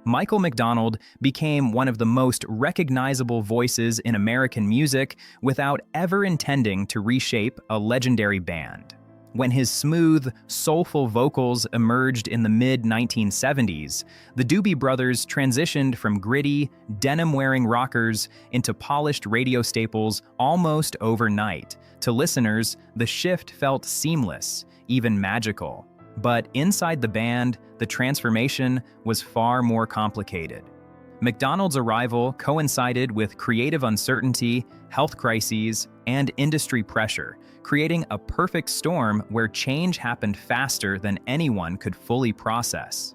Michael McDonald became one of the most recognizable voices in American music without ever intending to reshape a legendary band. When his smooth, soulful vocals emerged in the mid-1970s, the Doobie Brothers transitioned from gritty, denim-wearing rockers into polished radio staples almost overnight. To listeners, the shift felt seamless, even magical. But inside the band, the transformation was far more complicated. McDonald's arrival coincided with creative uncertainty, health crises, and industry pressure, creating a perfect storm where change happened faster than anyone could fully process.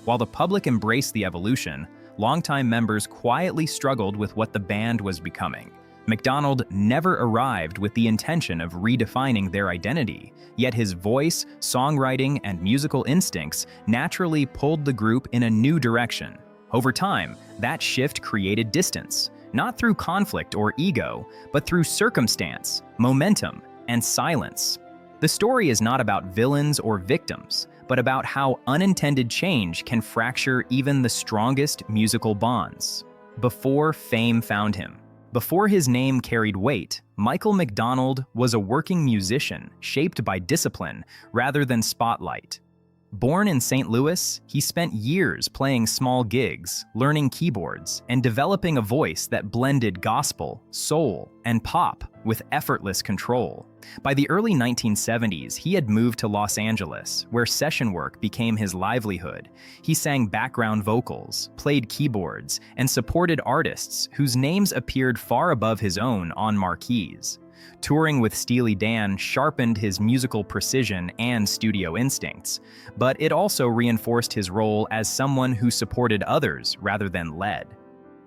While the public embraced the evolution, longtime members quietly struggled with what the band was becoming. McDonald never arrived with the intention of redefining their identity, yet his voice, songwriting, and musical instincts naturally pulled the group in a new direction. Over time, that shift created distance, not through conflict or ego, but through circumstance, momentum, and silence. The story is not about villains or victims, but about how unintended change can fracture even the strongest musical bonds. Before fame found him. Before his name carried weight, Michael McDonald was a working musician shaped by discipline rather than spotlight. Born in St. Louis, he spent years playing small gigs, learning keyboards, and developing a voice that blended gospel, soul, and pop with effortless control. By the early 1970s, he had moved to Los Angeles, where session work became his livelihood. He sang background vocals, played keyboards, and supported artists whose names appeared far above his own on marquees. Touring with Steely Dan sharpened his musical precision and studio instincts, but it also reinforced his role as someone who supported others rather than led.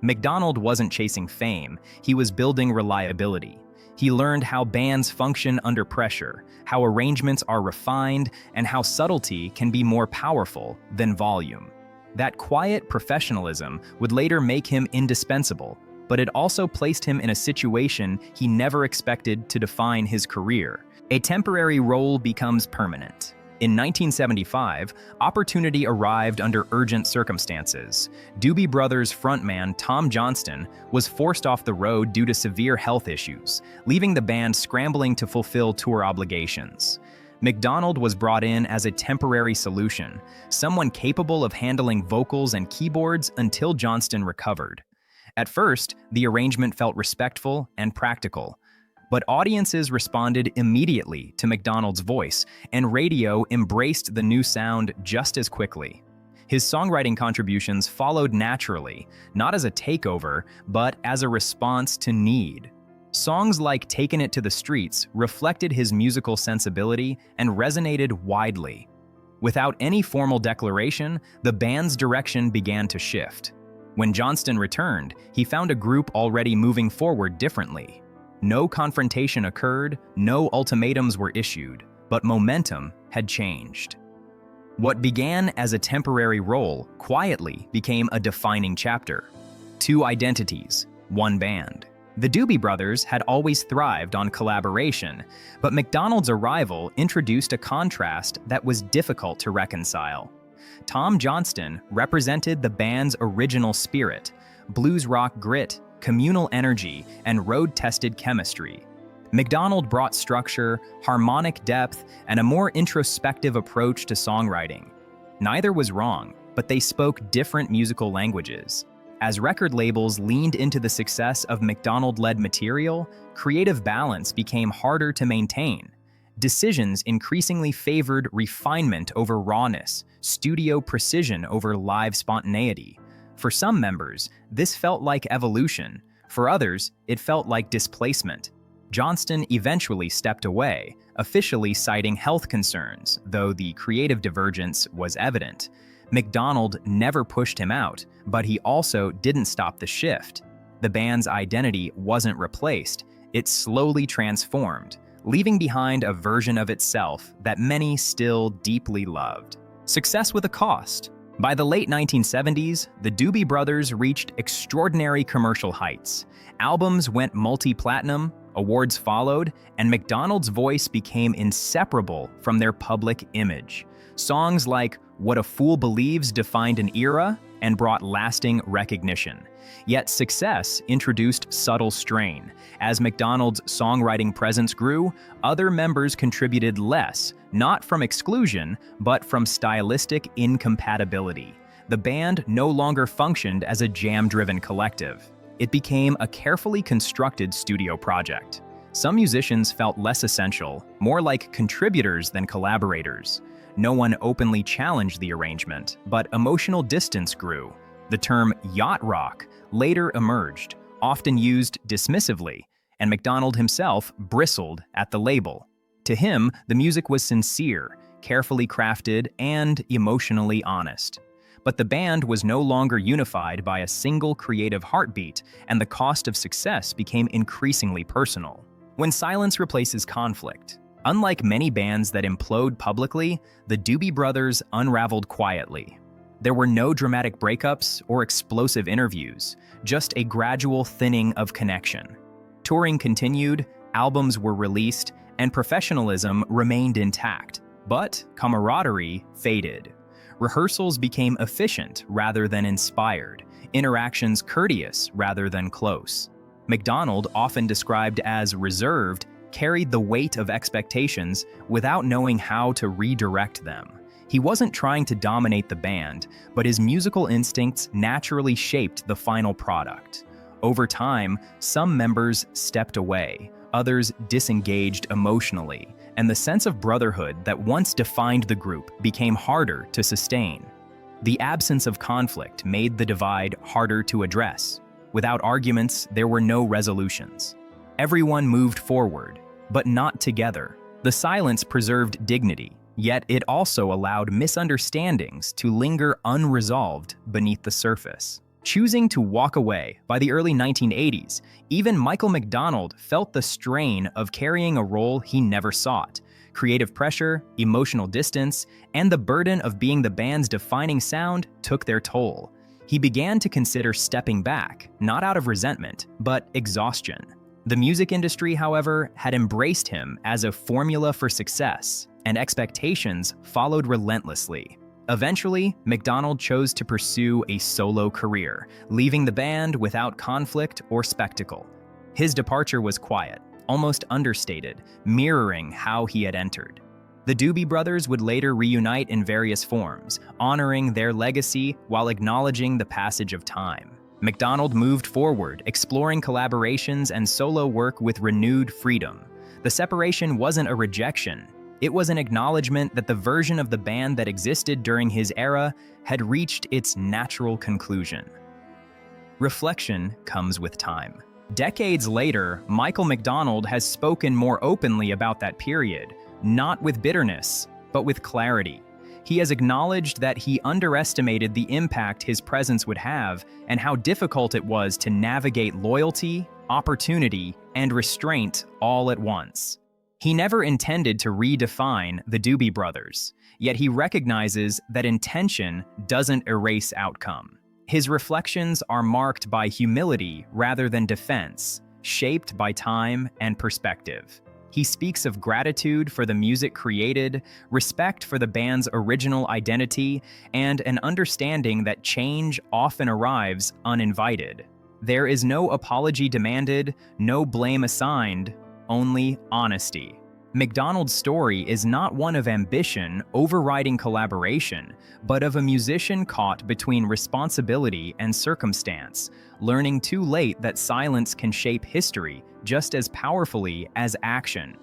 McDonald wasn't chasing fame, he was building reliability. He learned how bands function under pressure, how arrangements are refined, and how subtlety can be more powerful than volume. That quiet professionalism would later make him indispensable, but it also placed him in a situation he never expected to define his career. A temporary role becomes permanent. In 1975, opportunity arrived under urgent circumstances. Doobie Brothers frontman Tom Johnston was forced off the road due to severe health issues, leaving the band scrambling to fulfill tour obligations. McDonald was brought in as a temporary solution, someone capable of handling vocals and keyboards until Johnston recovered. At first, the arrangement felt respectful and practical, but audiences responded immediately to McDonald's voice, and radio embraced the new sound just as quickly. His songwriting contributions followed naturally, not as a takeover, but as a response to need. Songs like "Takin' It to the Streets" reflected his musical sensibility and resonated widely. Without any formal declaration, the band's direction began to shift. When Johnston returned, he found a group already moving forward differently. No confrontation occurred, no ultimatums were issued, but momentum had changed. What began as a temporary role quietly became a defining chapter. Two identities, one band. The Doobie Brothers had always thrived on collaboration, but McDonald's arrival introduced a contrast that was difficult to reconcile. Tom Johnston represented the band's original spirit, blues rock grit, communal energy, and road-tested chemistry. McDonald brought structure, harmonic depth, and a more introspective approach to songwriting. Neither was wrong, but they spoke different musical languages. As record labels leaned into the success of McDonald-led material, creative balance became harder to maintain. Decisions increasingly favored refinement over rawness, studio precision over live spontaneity. For some members, this felt like evolution. For others, it felt like displacement. Johnston eventually stepped away, officially citing health concerns, though the creative divergence was evident. McDonald never pushed him out, but he also didn't stop the shift. The band's identity wasn't replaced, it slowly transformed, leaving behind a version of itself that many still deeply loved. Success with a cost. By the late 1970s, the Doobie Brothers reached extraordinary commercial heights. Albums went multi-platinum, awards followed, and McDonald's voice became inseparable from their public image. Songs like "What a Fool Believes" defined an era, and brought lasting recognition. Yet success introduced subtle strain. As McDonald's songwriting presence grew, other members contributed less, not from exclusion, but from stylistic incompatibility. The band no longer functioned as a jam-driven collective. It became a carefully constructed studio project. Some musicians felt less essential, more like contributors than collaborators. No one openly challenged the arrangement, but emotional distance grew. The term yacht rock later emerged, often used dismissively, and McDonald himself bristled at the label. To him, the music was sincere, carefully crafted, and emotionally honest. But the band was no longer unified by a single creative heartbeat, and the cost of success became increasingly personal. When silence replaces conflict, unlike many bands that implode publicly, the Doobie Brothers unraveled quietly. There were no dramatic breakups or explosive interviews, just a gradual thinning of connection. Touring continued, albums were released, and professionalism remained intact, but camaraderie faded. Rehearsals became efficient rather than inspired, interactions courteous rather than close. McDonald, often described as reserved, carried the weight of expectations without knowing how to redirect them. He wasn't trying to dominate the band, but his musical instincts naturally shaped the final product. Over time, some members stepped away, others disengaged emotionally, and the sense of brotherhood that once defined the group became harder to sustain. The absence of conflict made the divide harder to address. Without arguments, there were no resolutions. Everyone moved forward, but not together. The silence preserved dignity, yet it also allowed misunderstandings to linger unresolved beneath the surface. Choosing to walk away, by the early 1980s, even Michael McDonald felt the strain of carrying a role he never sought. Creative pressure, emotional distance, and the burden of being the band's defining sound took their toll. He began to consider stepping back, not out of resentment, but exhaustion. The music industry, however, had embraced him as a formula for success, and expectations followed relentlessly. Eventually, McDonald chose to pursue a solo career, leaving the band without conflict or spectacle. His departure was quiet, almost understated, mirroring how he had entered. The Doobie Brothers would later reunite in various forms, honoring their legacy while acknowledging the passage of time. McDonald moved forward, exploring collaborations and solo work with renewed freedom. The separation wasn't a rejection. It was an acknowledgement that the version of the band that existed during his era had reached its natural conclusion. Reflection comes with time. Decades later, Michael McDonald has spoken more openly about that period, not with bitterness, but with clarity. He has acknowledged that he underestimated the impact his presence would have and how difficult it was to navigate loyalty, opportunity, and restraint all at once. He never intended to redefine the Doobie Brothers, yet he recognizes that intention doesn't erase outcome. His reflections are marked by humility rather than defense, shaped by time and perspective. He speaks of gratitude for the music created, respect for the band's original identity, and an understanding that change often arrives uninvited. There is no apology demanded, no blame assigned, only honesty. McDonald's story is not one of ambition overriding collaboration, but of a musician caught between responsibility and circumstance, learning too late that silence can shape history just as powerfully as action.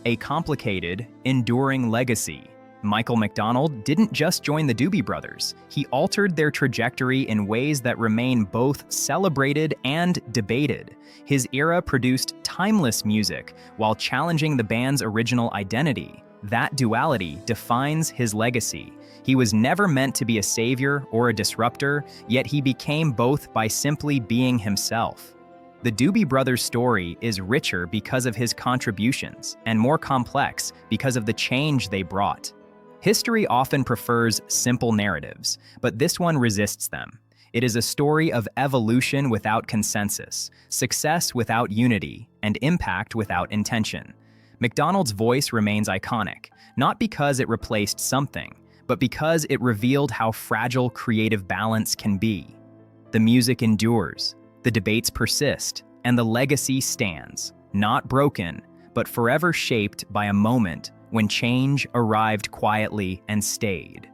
A complicated, enduring legacy. Michael McDonald didn't just join the Doobie Brothers. He altered their trajectory in ways that remain both celebrated and debated. His era produced timeless music while challenging the band's original identity. That duality defines his legacy. He was never meant to be a savior or a disruptor, yet he became both by simply being himself. The Doobie Brothers' story is richer because of his contributions and more complex because of the change they brought. History often prefers simple narratives, but this one resists them. It is a story of evolution without consensus, success without unity, and impact without intention. McDonald's voice remains iconic, not because it replaced something, but because it revealed how fragile creative balance can be. The music endures, the debates persist, and the legacy stands, not broken, but forever shaped by a moment when change arrived quietly and stayed.